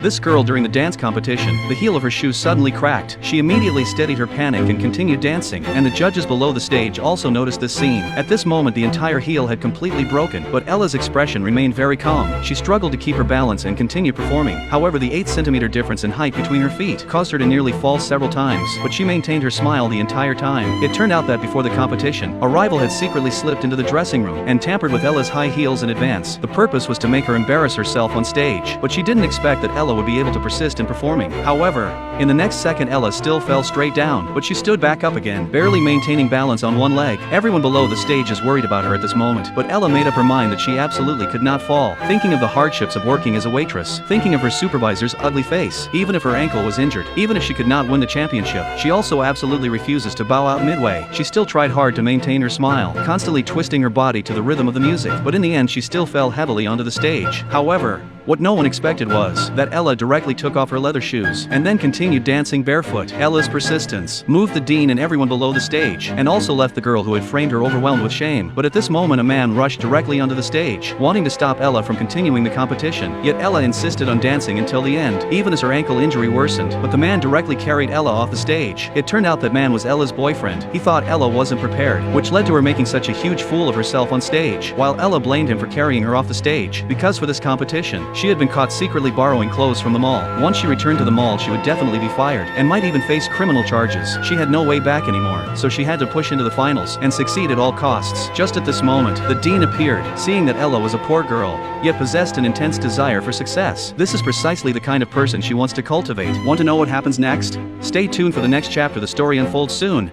This girl during the dance competition, the heel of her shoe suddenly cracked. She immediately steadied her panic and continued dancing, and the judges below the stage also noticed this scene. At this moment the entire heel had completely broken, but Ella's expression remained very calm. She struggled to keep her balance and continue performing. However, the 8 cm difference in height between her feet caused her to nearly fall several times, but she maintained her smile the entire time. It turned out that before the competition, a rival had secretly slipped into the dressing room and tampered with Ella's high heels in advance. The purpose was to make her embarrass herself on stage, but she didn't expect that Ella would be able to persist in performing. However, in the next second Ella still fell straight down, but she stood back up again, barely maintaining balance on one leg. Everyone below the stage is worried about her at this moment, but Ella made up her mind that she absolutely could not fall. Thinking of the hardships of working as a waitress, thinking of her supervisor's ugly face, even if her ankle was injured, even if she could not win the championship, she also absolutely refuses to bow out midway. She still tried hard to maintain her smile, constantly twisting her body to the rhythm of the music, but in the end she still fell heavily onto the stage. However, what no one expected was that Ella directly took off her leather shoes and then continued dancing barefoot. Ella's persistence moved the dean and everyone below the stage, and also left the girl who had framed her overwhelmed with shame. But at this moment a man rushed directly onto the stage, wanting to stop Ella from continuing the competition, yet Ella insisted on dancing until the end, even as her ankle injury worsened. But the man directly carried Ella off the stage. It turned out that man was Ella's boyfriend. He thought Ella wasn't prepared, which led to her making such a huge fool of herself on stage, while Ella blamed him for carrying her off the stage, because for this competition, she had been caught secretly borrowing clothes from the mall. Once she returned to the mall she would definitely be fired, and might even face criminal charges. She had no way back anymore, so she had to push into the finals and succeed at all costs. Just at this moment, the dean appeared, seeing that Ella was a poor girl, yet possessed an intense desire for success. This is precisely the kind of person she wants to cultivate. Want to know what happens next? Stay tuned for the next chapter. The story unfolds soon.